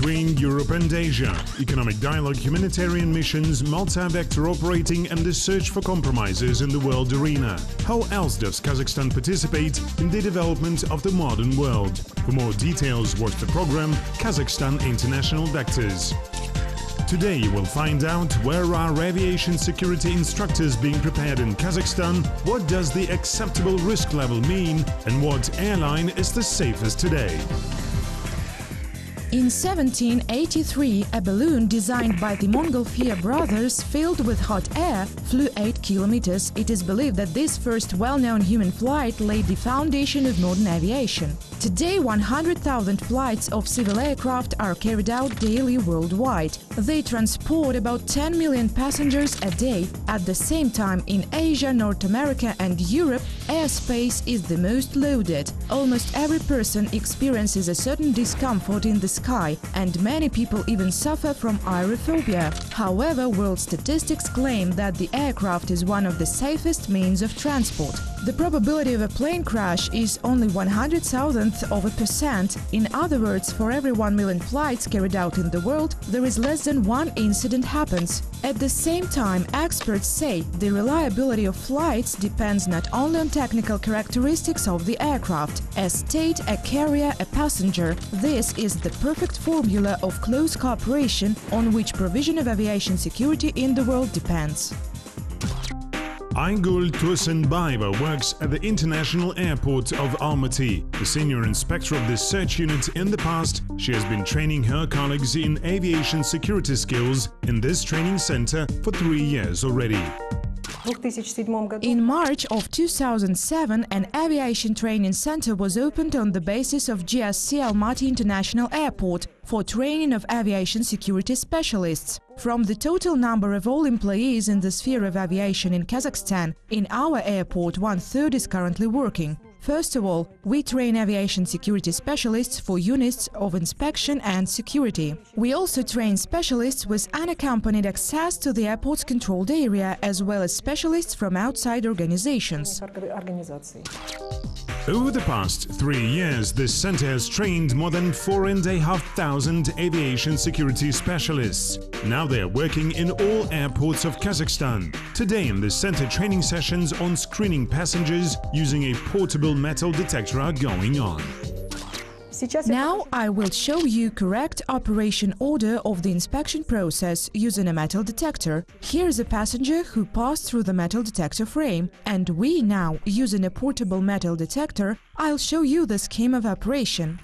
between Europe and Asia, economic dialogue, humanitarian missions, multi-vector operating and the search for compromises in the world arena. How else does Kazakhstan participate in the development of the modern world? For more details, watch the program Kazakhstan International Vectors. Today you will find out where are aviation security instructors being prepared in Kazakhstan, what does the acceptable risk level mean, and what airline is the safest today. In 1783, a balloon designed by the Montgolfier brothers filled with hot air flew 8 kilometers. It is believed that this first well-known human flight laid the foundation of modern aviation. Today, 100,000 flights of civil aircraft are carried out daily worldwide. They transport about 10 million passengers a day. At the same time, in Asia, North America and Europe, airspace is the most loaded. Almost every person experiences a certain discomfort in the sky, and many people even suffer from aerophobia. However, world statistics claim that the aircraft is one of the safest means of transport. The probability of a plane crash is only 100,000%. In other words, for every 1 million flights carried out in the world, there is less than one incident happens. At the same time, experts say the reliability of flights depends not only on technical characteristics of the aircraft, a state, a carrier, a passenger. This is the perfect formula of close cooperation on which provision of aviation security in the world depends. Aygul Tursunbayeva works at the International Airport of Almaty. The senior inspector of this search unit in the past, she has been training her colleagues in aviation security skills in this training center for 3 years already. In March of 2007, an aviation training center was opened on the basis of GSC Almaty International Airport for training of aviation security specialists. From the total number of all employees in the sphere of aviation in Kazakhstan, in our airport 1/3 is currently working. First of all, we train aviation security specialists for units of inspection and security. We also train specialists with unaccompanied access to the airport's controlled area, as well as specialists from outside organizations. Over the past 3 years, this center has trained more than 4,500 aviation security specialists. Now they are working in all airports of Kazakhstan. Today in this center, training sessions on screening passengers using a portable metal detector are going on. Now I will show you correct operation order of the inspection process using a metal detector. Here is a passenger who passed through the metal detector frame, and we now, using a portable metal detector, I'll show you the scheme of operation.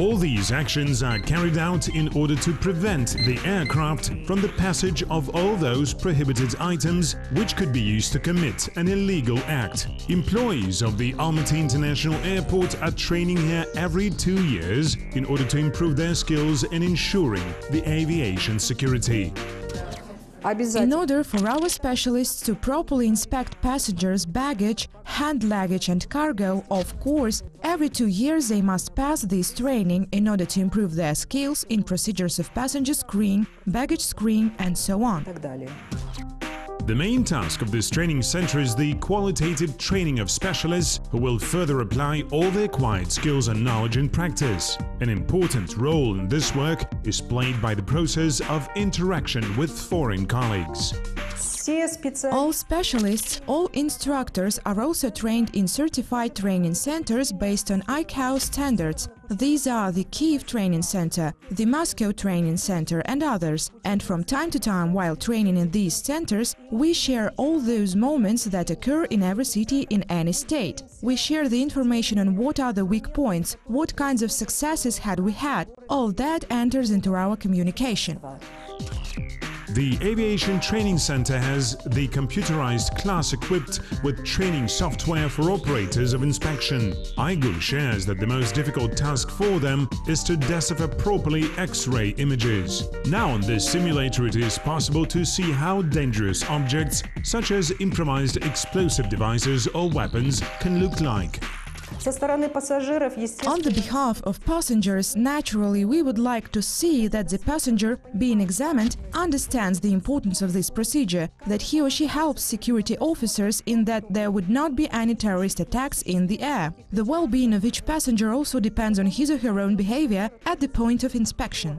All these actions are carried out in order to prevent the aircraft from the passage of all those prohibited items which could be used to commit an illegal act. Employees of the Almaty International Airport are training here every 2 years in order to improve their skills in ensuring the aviation security. In order for our specialists to properly inspect passengers' baggage, hand luggage and cargo, of course, every 2 years they must pass this training in order to improve their skills in procedures of passenger screen, baggage screen and so on. The main task of this training center is the qualitative training of specialists who will further apply all the acquired skills and knowledge in practice. An important role in this work is played by the process of interaction with foreign colleagues. All specialists, all instructors are also trained in certified training centers based on ICAO standards. These are the Kyiv Training Center, the Moscow Training Center and others. And from time to time, while training in these centers, we share all those moments that occur in every city in any state. We share the information on what are the weak points, what kinds of successes had we had. All that enters into our communication. The Aviation Training Center has the computerized class equipped with training software for operators of inspection. Aygul shares that the most difficult task for them is to decipher properly X-ray images. Now on this simulator it is possible to see how dangerous objects, such as improvised explosive devices or weapons, can look like. On the behalf of passengers, naturally, we would like to see that the passenger, being examined, understands the importance of this procedure, that he or she helps security officers in that there would not be any terrorist attacks in the air. The well-being of each passenger also depends on his or her own behavior at the point of inspection.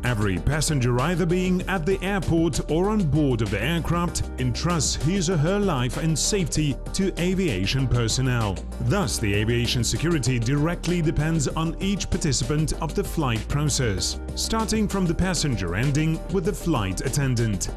Every passenger, either being at the airport or on board of the aircraft, entrusts his or her life and safety to aviation personnel. Thus, the aviation security directly depends on each participant of the flight process, starting from the passenger, ending with the flight attendant.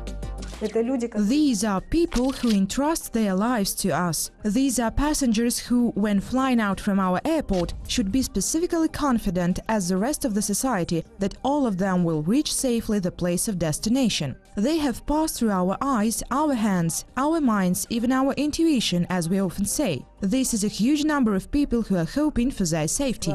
These are people who entrust their lives to us. These are passengers who, when flying out from our airport, should be specifically confident, as the rest of the society, that all of them will reach safely the place of destination. They have passed through our eyes, our hands, our minds, even our intuition, as we often say. This is a huge number of people who are hoping for their safety.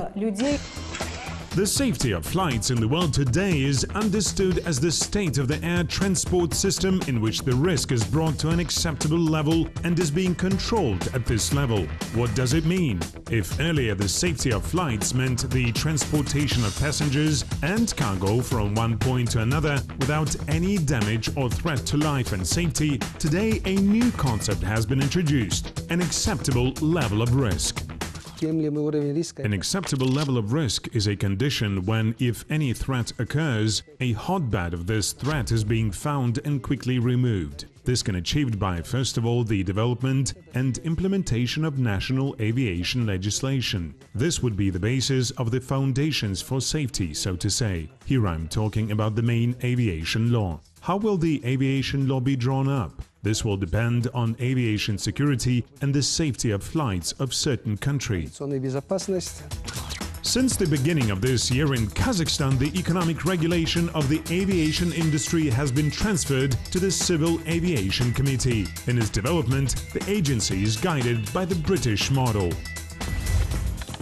The safety of flights in the world today is understood as the state of the air transport system in which the risk is brought to an acceptable level and is being controlled at this level. What does it mean? If earlier the safety of flights meant the transportation of passengers and cargo from one point to another without any damage or threat to life and safety, today a new concept has been introduced: an acceptable level of risk. An acceptable level of risk is a condition when, if any threat occurs, a hotbed of this threat is being found and quickly removed. This can be achieved by, first of all, the development and implementation of national aviation legislation. This would be the basis of the foundations for safety, so to say. Here I'm talking about the main aviation law. How will the aviation law be drawn up? This will depend on aviation security and the safety of flights of certain countries. Since the beginning of this year in Kazakhstan, the economic regulation of the aviation industry has been transferred to the Civil Aviation Committee. In its development, the agency is guided by the British model.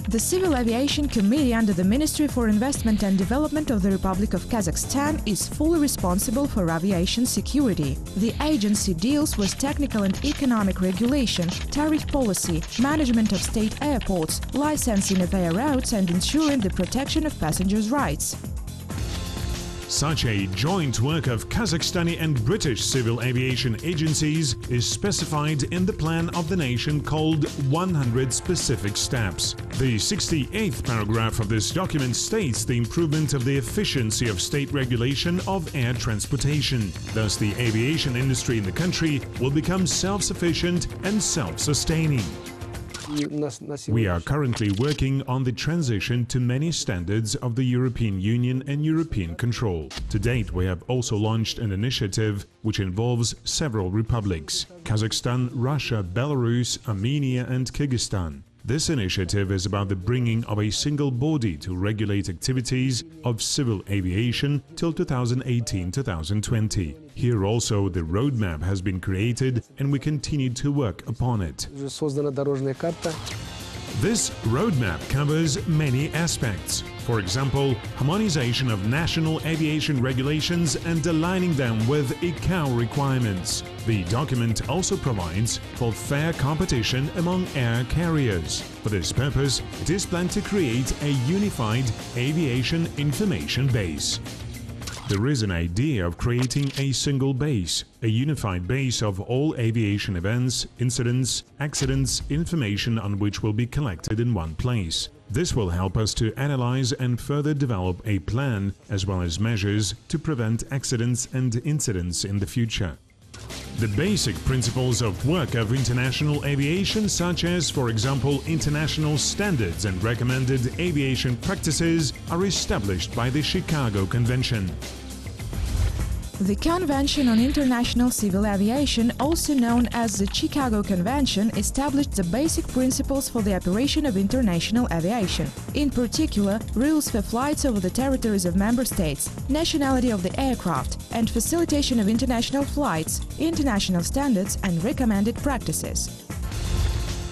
The Civil Aviation Committee under the Ministry for Investment and Development of the Republic of Kazakhstan is fully responsible for aviation security. The agency deals with technical and economic regulation, tariff policy, management of state airports, licensing of air routes and ensuring the protection of passengers' rights. Such a joint work of Kazakhstani and British civil aviation agencies is specified in the plan of the nation called 100 Specific Steps. The 68th paragraph of this document states the improvement of the efficiency of state regulation of air transportation. Thus, the aviation industry in the country will become self-sufficient and self-sustaining. We are currently working on the transition to many standards of the European Union and European control. To date, we have also launched an initiative which involves several republics: Kazakhstan, Russia, Belarus, Armenia and Kyrgyzstan. This initiative is about the bringing of a single body to regulate activities of civil aviation till 2018-2020. Here also the roadmap has been created and we continue to work upon it. This roadmap covers many aspects. For example, harmonization of national aviation regulations and aligning them with ICAO requirements. The document also provides for fair competition among air carriers. For this purpose, it is planned to create a unified aviation information base. There is an idea of creating a single base, a unified base of all aviation events, incidents, accidents, information on which will be collected in one place. This will help us to analyze and further develop a plan as well as measures to prevent accidents and incidents in the future. The basic principles of work of international aviation, such as, for example, international standards and recommended aviation practices, are established by the Chicago Convention. The Convention on International Civil Aviation, also known as the Chicago Convention, established the basic principles for the operation of international aviation. In particular, rules for flights over the territories of member states, nationality of the aircraft, and facilitation of international flights, international standards and recommended practices.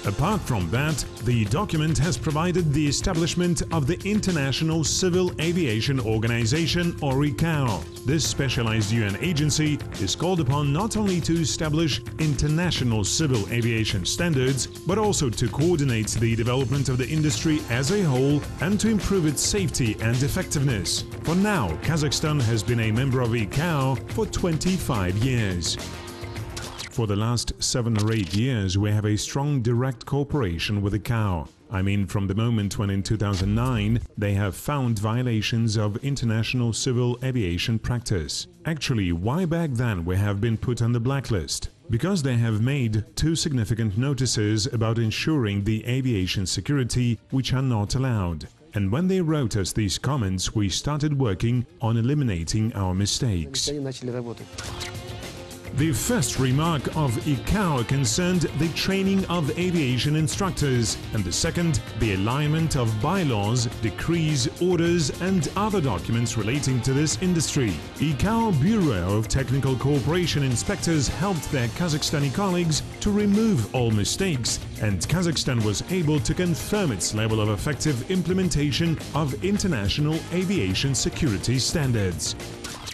Apart from that, the document has provided the establishment of the International Civil Aviation Organization, or ICAO. This specialized UN agency is called upon not only to establish international civil aviation standards, but also to coordinate the development of the industry as a whole and to improve its safety and effectiveness. For now, Kazakhstan has been a member of ICAO for 25 years. For the last 7 or 8 years, we have a strong direct cooperation with ICAO. I mean, from the moment when in 2009 they have found violations of international civil aviation practice. Actually, why back then we have been put on the blacklist? Because they have made 2 significant notices about ensuring the aviation security which are not allowed. And when they wrote us these comments, we started working on eliminating our mistakes. The first remark of ICAO concerned the training of aviation instructors, and the second, the alignment of bylaws, decrees, orders and other documents relating to this industry. ICAO Bureau of Technical Cooperation inspectors helped their Kazakhstani colleagues to remove all mistakes, and Kazakhstan was able to confirm its level of effective implementation of international aviation security standards.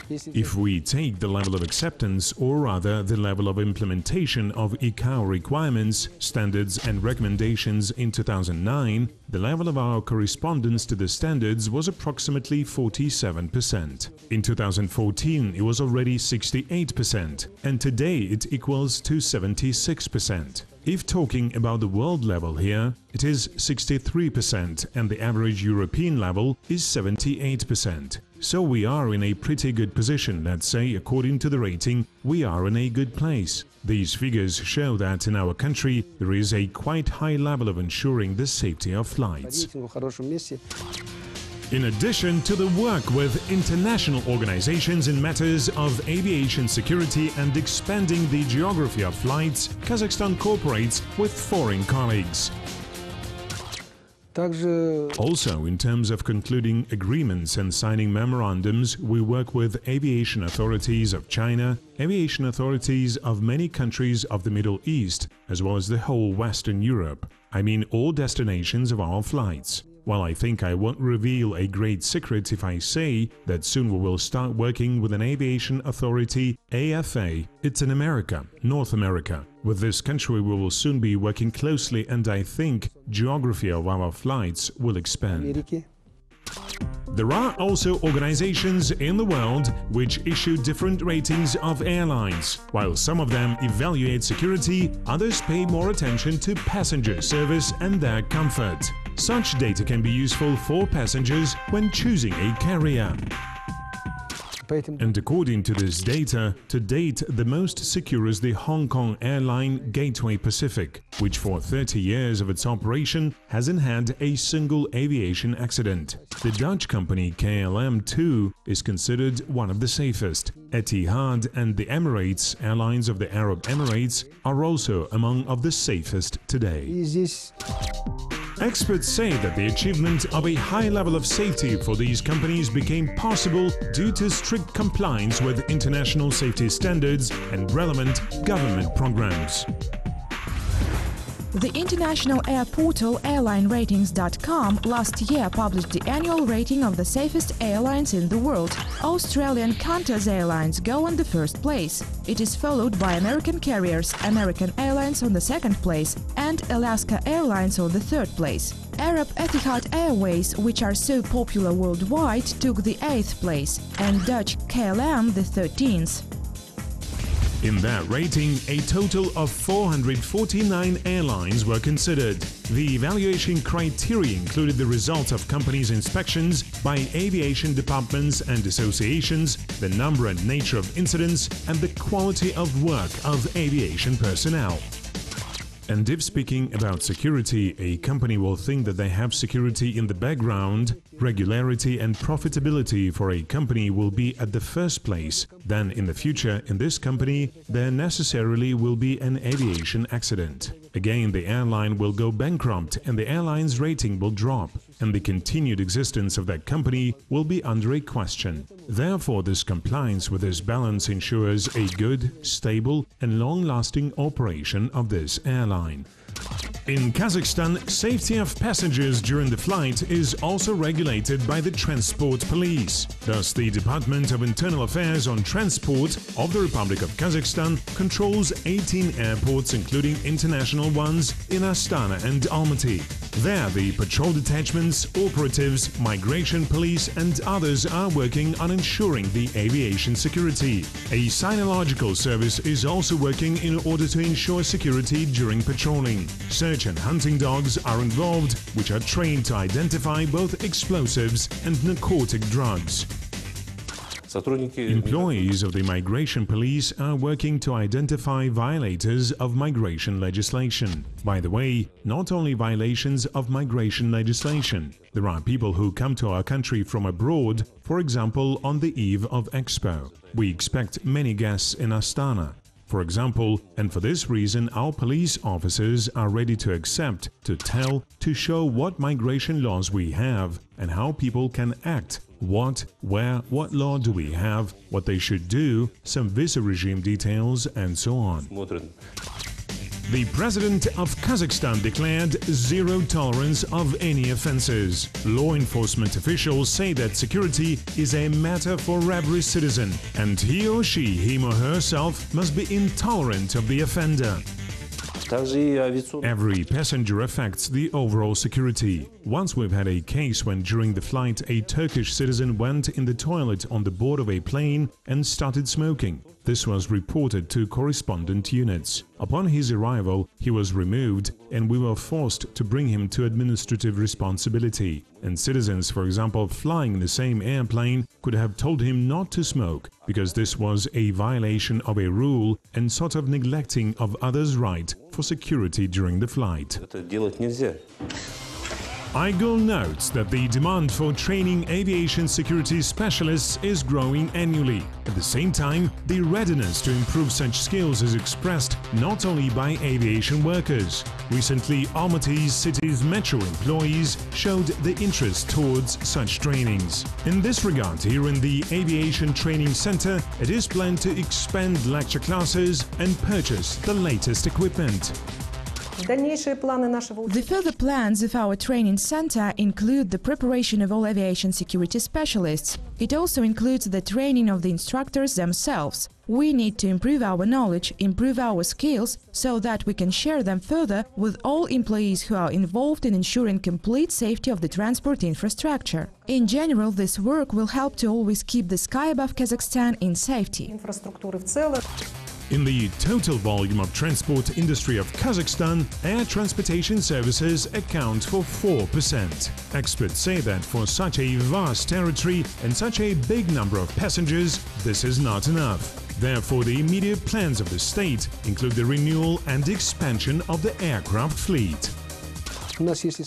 If we take the level of acceptance, or rather the level of implementation of ICAO requirements, standards and recommendations in 2009, the level of our correspondence to the standards was approximately 47%. In 2014 it was already 68%, and today it equals to 76%. If talking about the world level here, it is 63% and the average European level is 78%. So we are in a pretty good position, let's say. According to the rating, we are in a good place. These figures show that in our country there is a quite high level of ensuring the safety of flights. In addition to the work with international organizations in matters of aviation security and expanding the geography of flights, Kazakhstan cooperates with foreign colleagues. Also, in terms of concluding agreements and signing memorandums, we work with aviation authorities of China, aviation authorities of many countries of the Middle East, as well as the whole Western Europe. I mean all destinations of our flights. Well, I think I won't reveal a great secret if I say that soon we will start working with an aviation authority, AFA. It's in America, North America. With this country we will soon be working closely, and I think geography of our flights will expand. There are also organizations in the world which issue different ratings of airlines. While some of them evaluate security, others pay more attention to passenger service and their comfort. Such data can be useful for passengers when choosing a carrier. And according to this data, to date the most secure is the Hong Kong airline Gateway Pacific, which for 30 years of its operation hasn't had a single aviation accident. The Dutch company KLM too is considered one of the safest. Etihad and the Emirates, airlines of the Arab Emirates, are also among of the safest today. Experts say that the achievement of a high level of safety for these companies became possible due to strict compliance with international safety standards and relevant government programs. The international air portal airlineratings.com last year published the annual rating of the safest airlines in the world. Australian Qantas Airlines go on the first place. It is followed by American carriers, American Airlines on the second place, and Alaska Airlines on the third place. Arab Etihad Airways, which are so popular worldwide, took the 8th place, and Dutch KLM the 13th. In that rating, a total of 449 airlines were considered. The evaluation criteria included the results of companies' inspections by aviation departments and associations, the number and nature of incidents, and the quality of work of aviation personnel. And if speaking about security, a company will think that they have security in the background, regularity and profitability for a company will be at the first place. Then in the future, in this company, there necessarily will be an aviation accident. Again, the airline will go bankrupt and the airline's rating will drop, and the continued existence of that company will be under a question. Therefore, this compliance with this balance ensures a good, stable and long-lasting operation of this airline. In Kazakhstan, safety of passengers during the flight is also regulated by the Transport Police. Thus, the Department of Internal Affairs on Transport of the Republic of Kazakhstan controls 18 airports, including international ones in Astana and Almaty. There, the patrol detachments, operatives, migration police and others are working on ensuring the aviation security. A sinological service is also working in order to ensure security during patrolling. Search and hunting dogs are involved, which are trained to identify both explosives and narcotic drugs. Employees of the migration police are working to identify violators of migration legislation. By the way, not only violations of migration legislation. There are people who come to our country from abroad, for example, on the eve of Expo. We expect many guests in Astana, for example, and for this reason our police officers are ready to accept, to tell, to show what migration laws we have and how people can act. What, where, what law do we have, what they should do, some visa regime details, and so on. The President of Kazakhstan declared zero tolerance of any offenses. Law enforcement officials say that security is a matter for every citizen, and he or she, him or herself, must be intolerant of the offender. Every passenger affects the overall security. Once we've had a case when during the flight a Turkish citizen went in the toilet on the board of a plane and started smoking. This was reported to correspondent units. Upon his arrival, he was removed and we were forced to bring him to administrative responsibility. And citizens, for example, flying in the same airplane, could have told him not to smoke, because this was a violation of a rule and sort of neglecting of others' right for security during the flight. IGIL notes that the demand for training aviation security specialists is growing annually. At the same time, the readiness to improve such skills is expressed not only by aviation workers. Recently, Almaty city's metro employees showed the interest towards such trainings. In this regard, here in the Aviation Training Center, it is planned to expand lecture classes and purchase the latest equipment. The further plans of our training center include the preparation of all aviation security specialists. It also includes the training of the instructors themselves. We need to improve our knowledge, improve our skills, so that we can share them further with all employees who are involved in ensuring complete safety of the transport infrastructure. In general, this work will help to always keep the sky above Kazakhstan in safety. In the total volume of transport industry of Kazakhstan, air transportation services account for 4%. Experts say that for such a vast territory and such a big number of passengers, this is not enough. Therefore, the immediate plans of the state include the renewal and expansion of the aircraft fleet.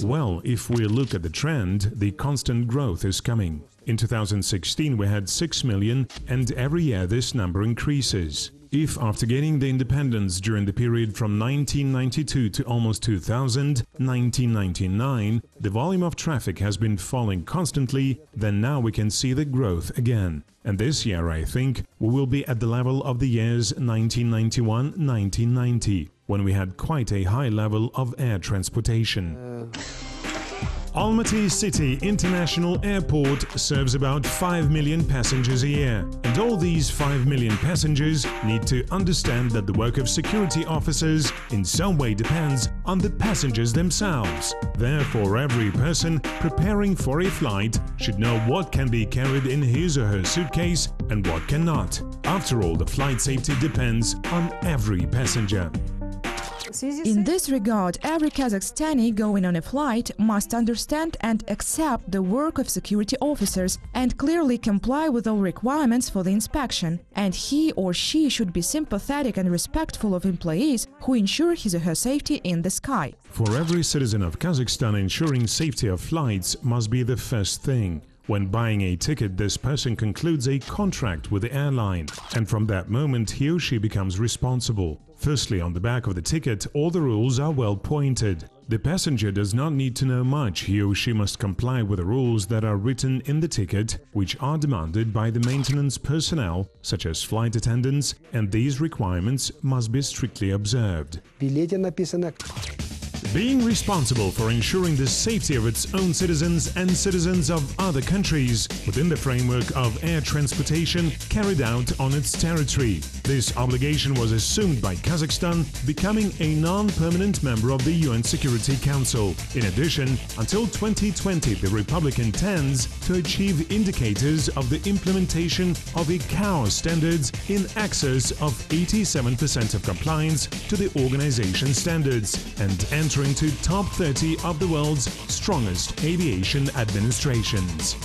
Well, if we look at the trend, the constant growth is coming. In 2016 we had 6 million, and every year this number increases. If after gaining the independence during the period from 1992 to almost 2000, 1999, the volume of traffic has been falling constantly, then now we can see the growth again. And this year, I think, we will be at the level of the years 1991-1990, when we had quite a high level of air transportation. Almaty City International Airport serves about 5 million passengers a year, and all these 5 million passengers need to understand that the work of security officers in some way depends on the passengers themselves. Therefore, every person preparing for a flight should know what can be carried in his or her suitcase and what cannot. After all, the flight safety depends on every passenger. In this regard, every Kazakhstani going on a flight must understand and accept the work of security officers and clearly comply with all requirements for the inspection. And he or she should be sympathetic and respectful of employees who ensure his or her safety in the sky. For every citizen of Kazakhstan, ensuring safety of flights must be the first thing. When buying a ticket, this person concludes a contract with the airline, and from that moment he or she becomes responsible. Firstly, on the back of the ticket, all the rules are well pointed. The passenger does not need to know much, he or she must comply with the rules that are written in the ticket, which are demanded by the maintenance personnel, such as flight attendants, and these requirements must be strictly observed. being responsible for ensuring the safety of its own citizens and citizens of other countries within the framework of air transportation carried out on its territory. This obligation was assumed by Kazakhstan, becoming a non-permanent member of the UN Security Council. In addition, until 2020, the Republic intends to achieve indicators of the implementation of ICAO standards in excess of 87% of compliance to the organization standards and enter into top 30 of the world's strongest aviation administrations.